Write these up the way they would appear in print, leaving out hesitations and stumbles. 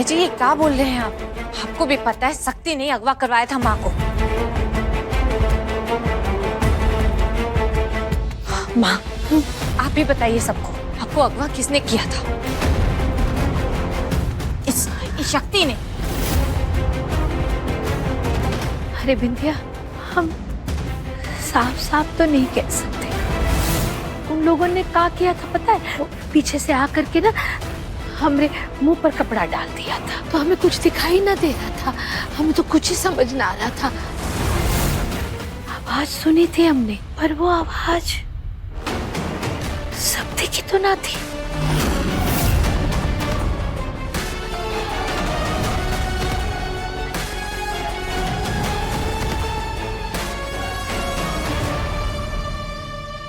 जी ये क्या बोल रहे हैं आप? आपको भी पता है शक्ति ने अगवा करवाया था माँ को। माँ आप ही बताइए सबको, आपको अगवा किसने किया था? इस शक्ति ने। अरे बिंदिया, हम साफ साफ तो नहीं कह सकते। उन लोगों ने क्या किया था पता है? पीछे से आकर के ना हमरे मुंह पर कपड़ा डाल दिया था, तो हमें कुछ दिखाई ना दे रहा था, हमें तो कुछ ही समझ ना आ रहा था। आवाज सुनी थी हमने, पर वो आवाज शक्ति की तो ना थी।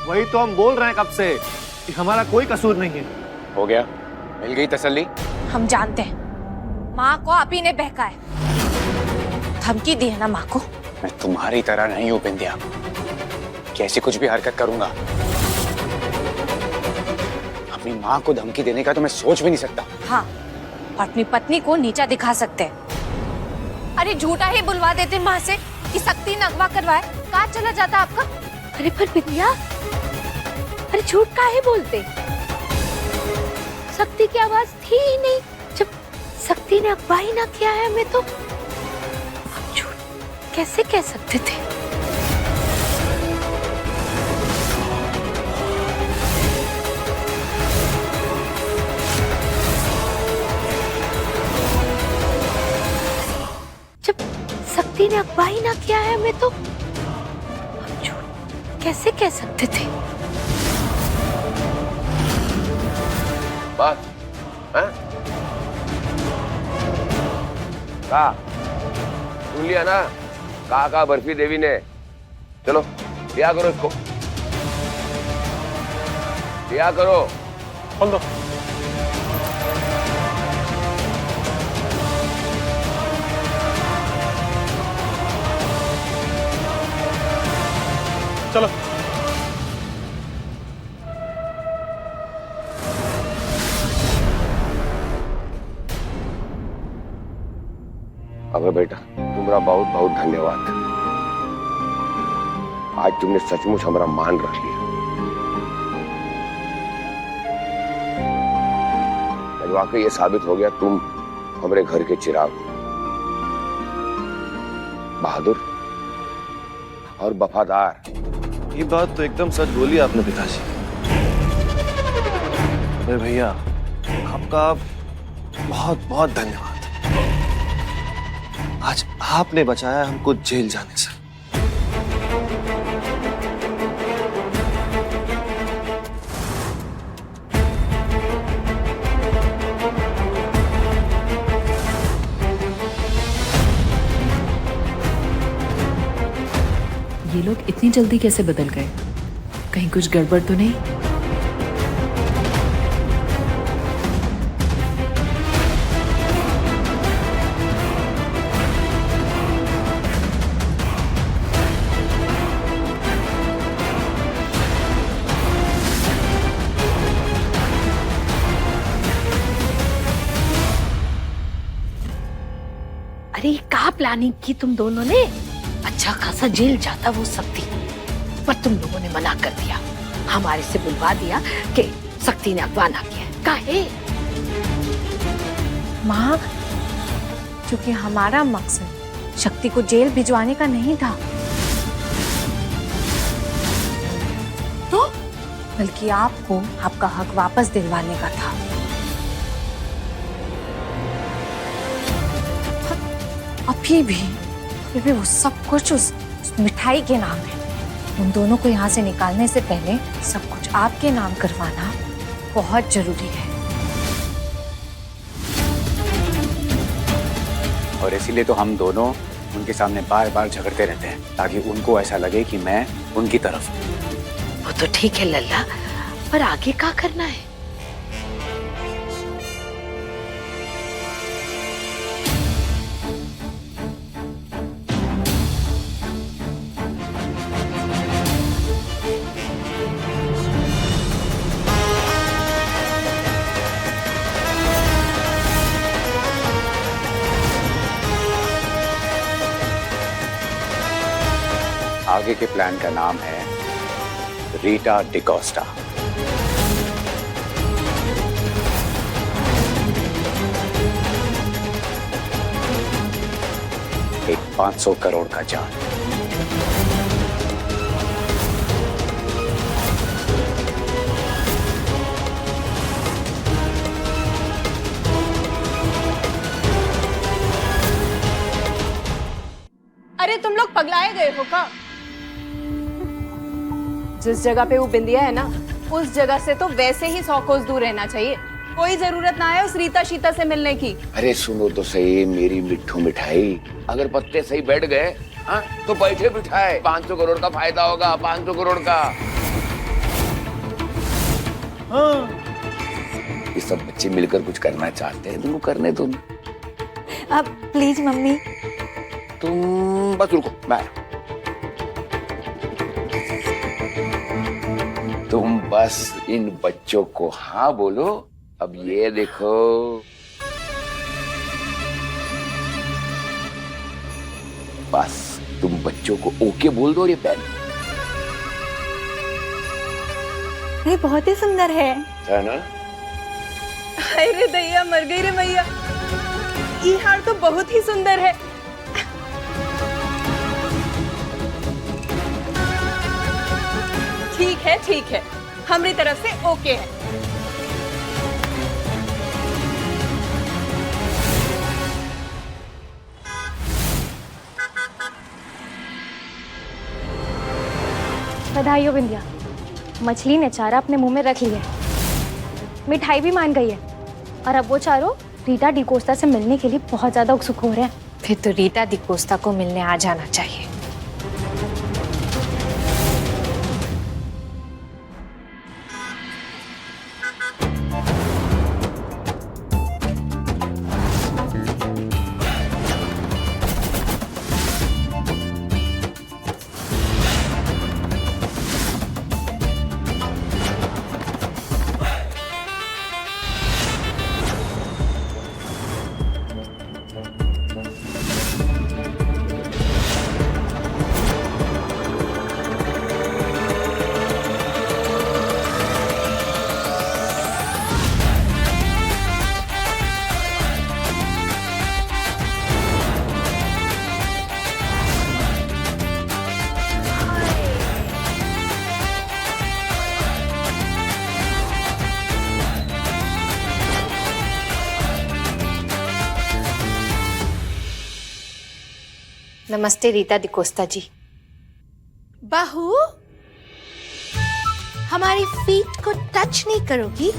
वही तो हम बोल रहे हैं कब से कि हमारा कोई कसूर नहीं है। हो गया, मिल गई तसल्ली। हम जानते हैं माँ को आप ही ने बहकाया, धमकी दी है ना माँ को। मैं तुम्हारी तरह नहीं हूँ बिंदिया, कैसी कुछ भी हरकत करूंगा। अपनी माँ को धमकी देने का तो मैं सोच भी नहीं सकता। हाँ, और अपनी पत्नी को नीचा दिखा सकते हैं। अरे झूठा ही बुलवा देते माँ से कि शक्ति ने अगवा करवाए, कहाँ चला जाता आपका? अरे पर बिंदिया, अरे झूठ काहे बोलते? शक्ति की आवाज थी ही नहीं। जब शक्ति ने अगवा ही ना किया है हमें, तो हम झूठ कैसे कह सकते थे? जब शक्ति ने अगवा ही ना किया है हमें, तो हम झूठ कैसे कह सकते थे? बात कहा सुन लिया ना? कहा बर्फी देवी ने। चलो लिया करो इसको, लिया करो। खोल दो। चलो अबे बेटा, तुम्हारा बहुत बहुत धन्यवाद। आज तुमने सचमुच हमारा मान रख लिया। वाकई ये साबित हो गया तुम हमारे घर के चिराग हो, बहादुर और वफादार। ये बात तो एकदम सच बोली आपने पिताजी। अरे भैया, आपका बहुत बहुत धन्यवाद। आज आपने बचाया हमको जेल जाने से। ये लोग इतनी जल्दी कैसे बदल गए? कहीं कुछ गड़बड़ तो नहीं? अरे क्या प्लानिंग की तुम दोनों ने? अच्छा खासा जेल जाता वो शक्ति, पर तुम लोगों ने मना कर दिया, हमारे से बुलवा दिया कि शक्ति ने अगवा ना किया। काहे? माँ, क्योंकि हमारा मकसद शक्ति को जेल भिजवाने का नहीं था, तो बल्कि आपको आपका हक वापस दिलवाने का था। अभी भी वो सब कुछ उस मिठाई के नाम है। उन दोनों को यहाँ से निकालने से पहले सब कुछ आपके नाम करवाना बहुत जरूरी है। और इसीलिए तो हम दोनों उनके सामने बार बार झगड़ते रहते हैं, ताकि उनको ऐसा लगे कि मैं उनकी तरफ हूं। वो तो ठीक है लल्ला, पर आगे क्या करना है? आगे के प्लान का नाम है रीटा डिकोस्टा। एक 500 करोड़ का जाल। अरे तुम लोग पगलाए गए हो का? जिस जगह पे वो बिंदिया है ना, उस जगह से तो वैसे ही 100 कोस दूर रहना चाहिए। कोई जरूरत ना है उस रीता शीता से मिलने की। अरे सुनो तो सही मेरी मिट्ठू मिठाई, अगर पत्ते सही बैठ गए हाँ तो बैठे बिठाए 500 करोड़ का फायदा होगा, 500 करोड़ का। हाँ ये सब बच्चे मिलकर कुछ करना चाहते हैं, तुमको करने दो। अब प्लीज मम्मी। तुम बस रुको, मैं तुम बस इन बच्चों को हाँ बोलो। अब ये देखो, बस तुम बच्चों को ओके बोल दो। ये पेन ये बहुत ही सुंदर है ना? अरे दैया मर गई रे मैया, ये हार तो बहुत ही सुंदर है। ठीक है, हमारी तरफ से ओके है। बधाई हो बिंदिया, मछली ने चारा अपने मुंह में रख लिया है, मिठाई भी मान गई है और अब वो चारों रीटा डिकोस्टा से मिलने के लिए बहुत ज्यादा उत्सुक हो रहे हैं। फिर तो रीटा डिकोस्टा को मिलने आ जाना चाहिए। नमस्ते रीटा डिकोस्टा जी। बहू, हमारी फीट को टच नहीं करोगी?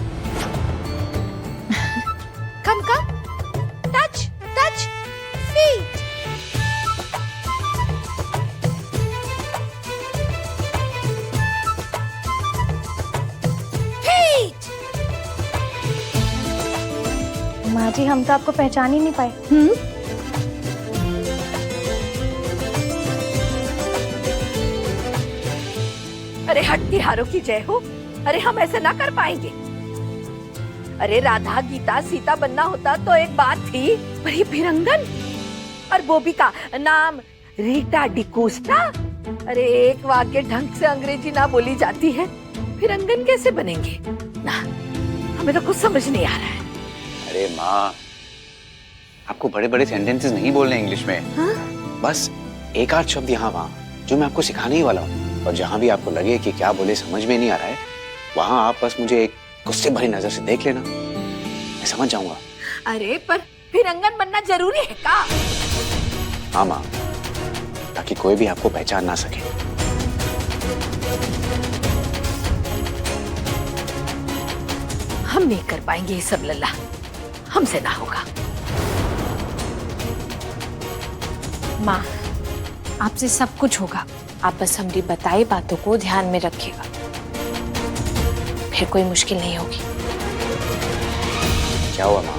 कम टच टच फीट। फीट। माँ जी हम तो आपको पहचान ही नहीं पाए। अरे हट्टी हारों की जय हो। अरे हम ऐसे ना कर पाएंगे। अरे राधा गीता सीता बनना होता तो एक बात थी, पर ये फिरंगन और बोबी का नाम रीटा डिकोस्टा। अरे एक वाक्य ढंग से अंग्रेजी ना बोली जाती है, फिरंगन कैसे बनेंगे ना? हमें तो कुछ समझ नहीं आ रहा है। अरे माँ, आपको बड़े बड़े सेंटेंसेस नहीं बोलने इंग्लिश में। हाँ? बस एक आध शब्द यहाँ वहाँ जो मैं आपको सिखाने ही वाला हूँ। और जहाँ भी आपको लगे कि क्या बोले समझ में नहीं आ रहा है, वहाँ आप बस मुझे एक गुस्से भरी नजर से देख लेना, मैं समझ जाऊंगा। अरे पर फिरंगन बनना जरूरी है का? हाँ माँ, ताकि कोई भी आपको पहचान ना सके। हम नहीं कर पाएंगे ये सब लल्ला, हमसे ना होगा। माँ आपसे सब कुछ होगा, आप बस हमारी बताई बातों को ध्यान में रखिएगा, फिर कोई मुश्किल नहीं होगी। क्या हुआ माँ?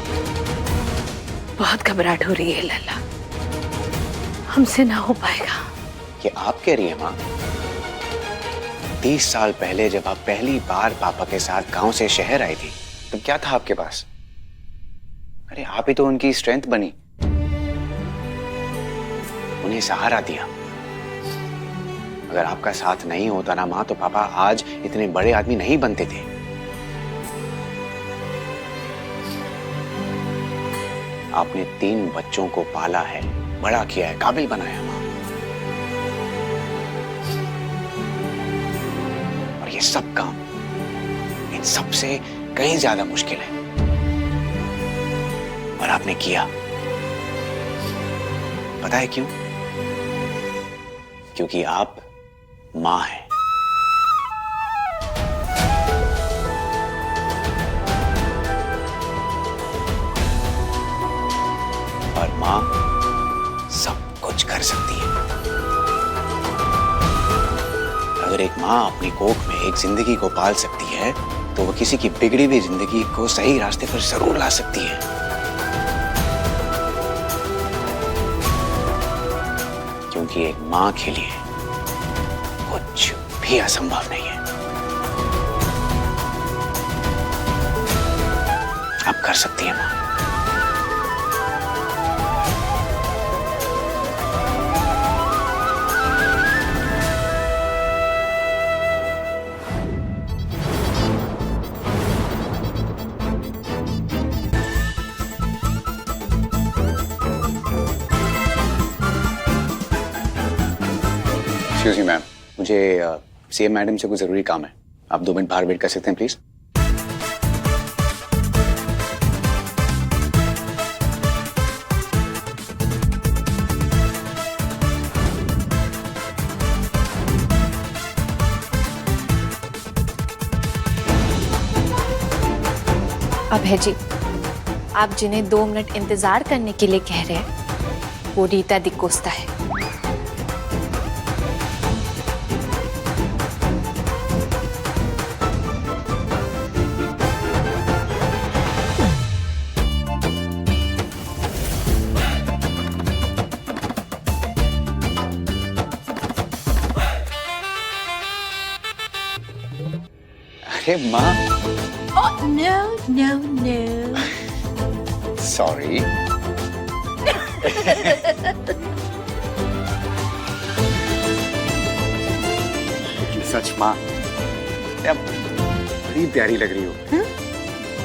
बहुत घबराहट हो रही है लल्ला, हमसे ना हो पाएगा। ये आप कह रही है माँ? 30 साल पहले जब आप पहली बार पापा के साथ गांव से शहर आई थी, तब क्या था आपके पास? अरे आप ही तो उनकी स्ट्रेंथ बनी, उन्हें सहारा दिया। अगर आपका साथ नहीं होता ना माँ, तो पापा आज इतने बड़े आदमी नहीं बनते थे। आपने 3 बच्चों को पाला है, बड़ा किया है, काबिल बनाया माँ। और ये सब काम इन सब से कहीं ज्यादा मुश्किल है, और आपने किया। पता है क्यों? क्योंकि आप मां हैं। और मां सब कुछ कर सकती है। अगर एक मां अपनी कोख में एक जिंदगी को पाल सकती है, तो वो किसी की बिगड़ी हुई जिंदगी को सही रास्ते पर जरूर ला सकती है। क्योंकि एक मां के लिए कुछ भी असंभव नहीं है। आप कर सकती हैं मां। एक्सक्यूज मी मैम, मुझे सीएम मैडम से कुछ जरूरी काम है। आप 2 मिनट बाहर वेट कर सकते हैं प्लीज? अभय जी, आप जिन्हें 2 मिनट इंतजार करने के लिए कह रहे हैं, वो रीता डिकोस्टा है। अरे माँ, Oh no, no, no. Sorry. सच माँ, आप बड़ी प्यारी लग रही हो।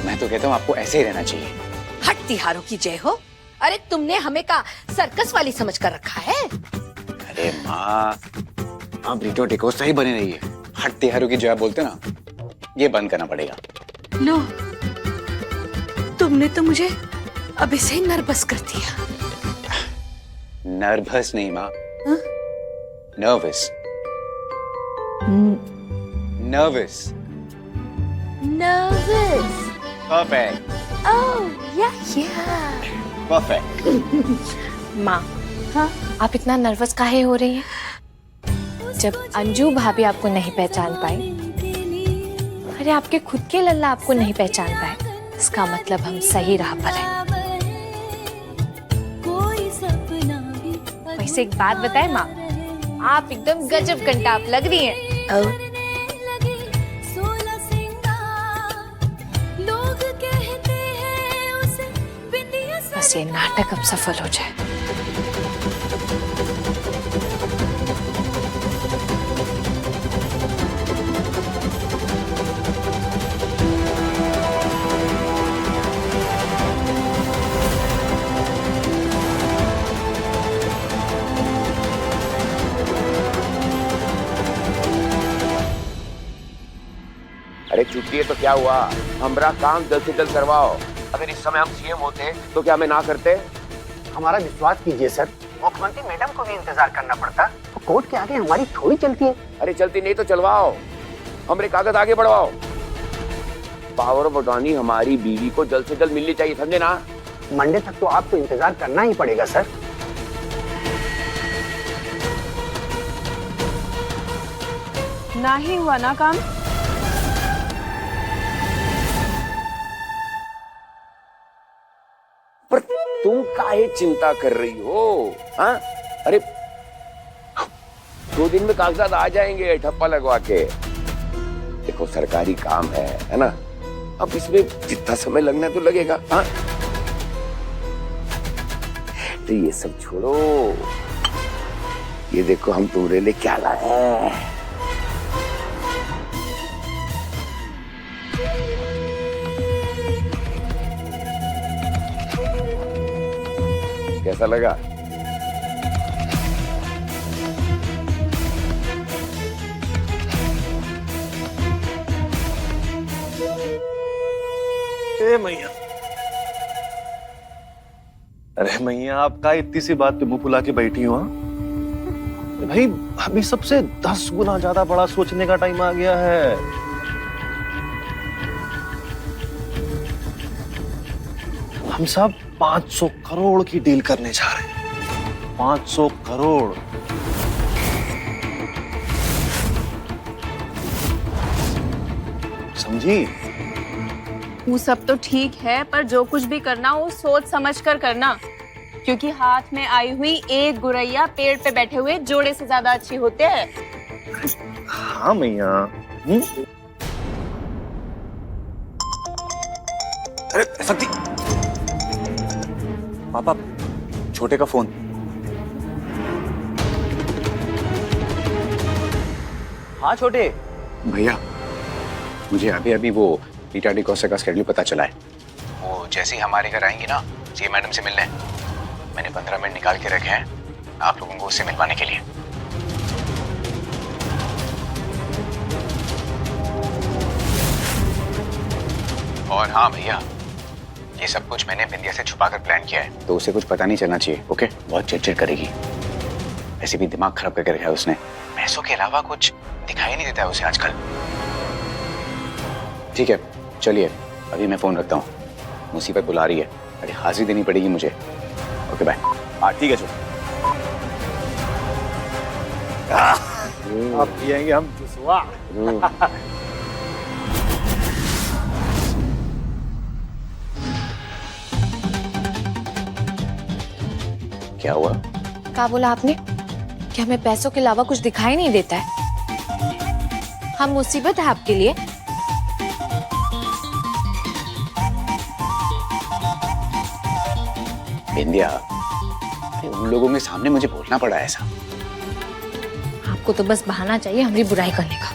मैं तो कहता हूँ आपको ऐसे ही रहना चाहिए। हट तिहारों की जय हो। अरे तुमने हमें का सर्कस वाली समझ कर रखा है? अरे माँ, आप रीटा डिकोस्टा ही बने रहिए। हट तिहारों की जो आप बोलते ना, ये बंद करना पड़ेगा। लो, तुमने तो मुझे अभी से ही नर्वस कर दिया। नर्वस नहीं माँ, नर्वस। नर्वस। नर्वस। परफेक्ट। ओह या परफेक्ट। माँ, हाँ, आप इतना नर्वस काहे हो रही हैं? जब अंजू भाभी आपको नहीं पहचान पाई, अरे आपके खुद के लल्ला आपको नहीं पहचान पाए, इसका मतलब हम सही राह पर हैं। वैसे एक बात बताएं माँ, आप एकदम गजब कंटाप लग रही हैं। बस ये नाटक अब सफल हो जाए। अरे छुट्टी है तो क्या हुआ, हमारा काम जल्द से जल्द करवाओ। अगर इस समय हम सीएम होते तो क्या हमें ना करते? हमारा विश्वास कीजिए सर, मुख्यमंत्री मैडम को भी इंतजार करना पड़ता, तो कोर्ट के आगे हमारी थोड़ी चलती है। अरे चलती नहीं तो चलवाओ, हमारे कागज आगे बढ़वाओ। पावर ऑफ अटॉर्नी हमारी बीवी को जल्द से जल्द मिलनी चाहिए, समझे ना? मंडे तक तो आपको इंतजार करना ही पड़ेगा सर। ना ही हुआ ना काम। पर तुम काहे चिंता कर रही हो? हाँ, अरे 2 दिन में कागजात आ जाएंगे ठप्पा लगवा के। देखो सरकारी काम है ना, अब इसमें जितना समय लगना तो लगेगा। हाँ, तो ये सब छोड़ो, ये देखो हम तुम्हारे लिए क्या लाए हैं। कैसा लगा? ए मैया, अरे मैया, आपका इतनी सी बात पे मुंह फुला के बैठी हुआ भाई? अभी सबसे 10 गुना ज्यादा बड़ा सोचने का टाइम आ गया है। हम सब 500 करोड़ की डील करने जा रहे हैं। 500 करोड़। समझी? वो सब तो ठीक है, पर जो कुछ भी करना वो सोच समझ कर करना, क्योंकि हाथ में आई हुई एक गुरैया पेड़ पे बैठे हुए जोड़े से ज्यादा अच्छी होते हैं। हाँ मैया। अरे शक्ति, पापा, छोटे का फोन। हाँ छोटे। भैया, मुझे अभी अभी वो रीटा डिकोस्टा का शेड्यूल पता चला है। वो जैसे ही हमारे घर आएंगी ना, सीए मैडम से मिलने, मैंने 15 मिनट निकाल के रखे हैं आप लोगों को उससे मिलवाने के लिए। और हाँ भैया, ये सब कुछ मैंने बिंदिया से छुपा कर प्लान किया है, तो उसे कुछ पता नहीं चलना चाहिए। ओके? बहुत चिड़चिड़ करेगी, ऐसे भी दिमाग खराब करके रखा है उसने। पैसों के अलावा कुछ दिखाई नहीं देता है उसे आजकल। ठीक है, चलिए अभी मैं फोन रखता हूँ, मुसीबत बुला रही है, अरे हाजिरी देनी पड़ेगी मुझे। Okay bye. हाँ ठीक है छोटे। अब पिएंगे हम जुसवा। क्या हुआ? क्या बोला आपने कि हमें पैसों के अलावा कुछ दिखाई नहीं देता है? हम मुसीबत है आपके लिए? बिंदिया, अरे उन लोगों के सामने मुझे बोलना पड़ा ऐसा। आपको तो बस बहाना चाहिए हमारी बुराई करने का।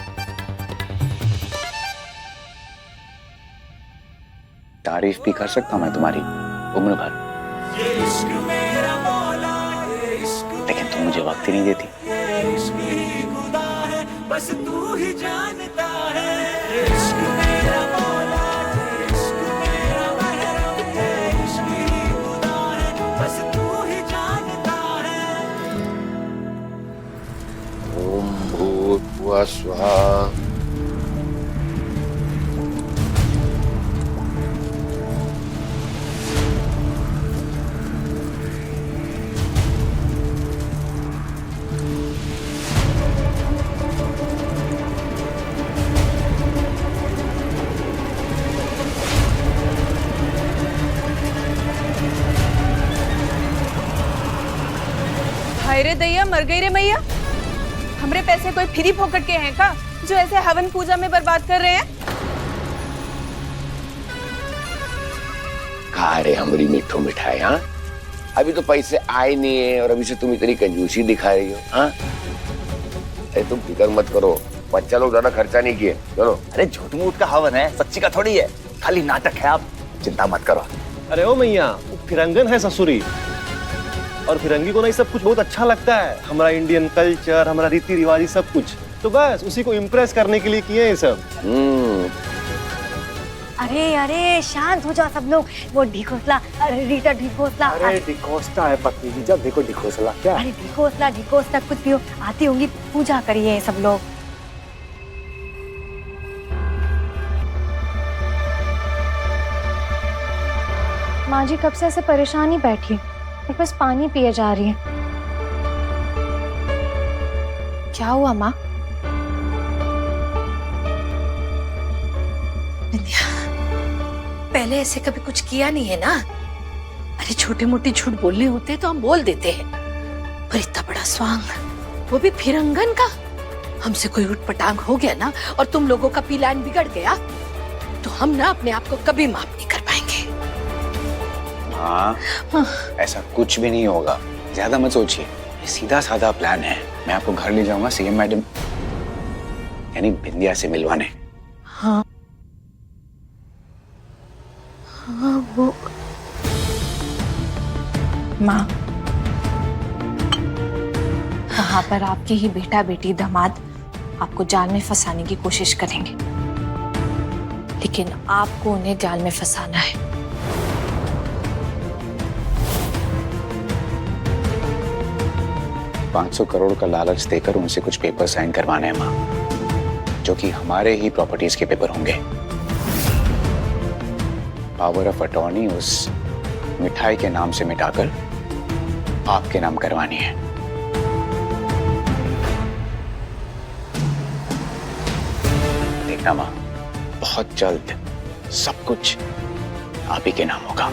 तारीफ भी कर सकता हूँ मैं तुम्हारी उम्र भर, लेकिन तुम मुझे वक्त ही नहीं देती। बस तू ही जानता है। ओम भूर्भुवः स्वः। हाय रे दैया, मर गई रे मैया। हमरे पैसे कोई फ्री फोकट के हैं का, जो ऐसे हवन पूजा में बर्बाद कर रहे हैं? कहा रे हमारी मिठो मिठाई। हाँ, अभी तो पैसे आए नहीं है और अभी से तुम इतनी कंजूसी दिखा रही हो। हाँ, अरे तुम फिक्र मत करो, बच्चा लोग ज्यादा खर्चा नहीं किए। चलो। अरे झूठ मूठ का हवन है, सच्ची का थोड़ी है, खाली नाटक है, आप चिंता मत करो। अरे ओ मैया, वो फिरंगन है ससुरी, और फिरंगी को नहीं सब कुछ बहुत अच्छा लगता है, हमारा इंडियन कल्चर, हमारा रीति रिवाज सब कुछ, तो बस उसी को इम्प्रेस करने के लिए किए हैं सब। अरे अरे शांत हो जाओ सब लोग। वो ढिकोसला, अरे रीटा ढिकोसला। अरे डिकोस्टा है पत्नी जी, जब देखो डिकोसला क्या। अरे ढिकोसला ढिकोसला कुछ भी हो, आती होंगी, पूजा करिए सब लोग। माँ जी कब से ऐसे परेशान ही बैठी, एक बस पानी पिए जा रही है। क्या हुआ माँ? विद्या, पहले ऐसे कभी कुछ किया नहीं है ना। अरे छोटे मोटे झूठ बोलने होते तो हम बोल देते हैं, पर इतना बड़ा स्वांग, वो भी फिरंगन का। हमसे कोई उठपटांग हो गया ना और तुम लोगों का प्लान बिगड़ गया, तो हम ना अपने आप को कभी माफ नहीं कर पाएंगे। हाँ, ऐसा कुछ भी नहीं होगा, ज्यादा मत सोचिए। ये सीधा साधा प्लान है। मैं आपको घर ले जाऊंगा सीएम मैडम यानी बिंदिया से मिलवाने। हाँ हाँ वो माँ, वहां पर आपके ही बेटा बेटी दामाद आपको जाल में फंसाने की कोशिश करेंगे, लेकिन आपको उन्हें जाल में फंसाना है। 500 करोड़ का लालच देकर उनसे कुछ पेपर साइन करवाने हैं माँ, जो कि हमारे ही प्रॉपर्टीज के पेपर होंगे। पावर ऑफ अटॉर्नी उस मिठाई के नाम से मिटाकर आपके नाम करवानी है। देखना माँ, बहुत जल्द सब कुछ आप ही के नाम होगा।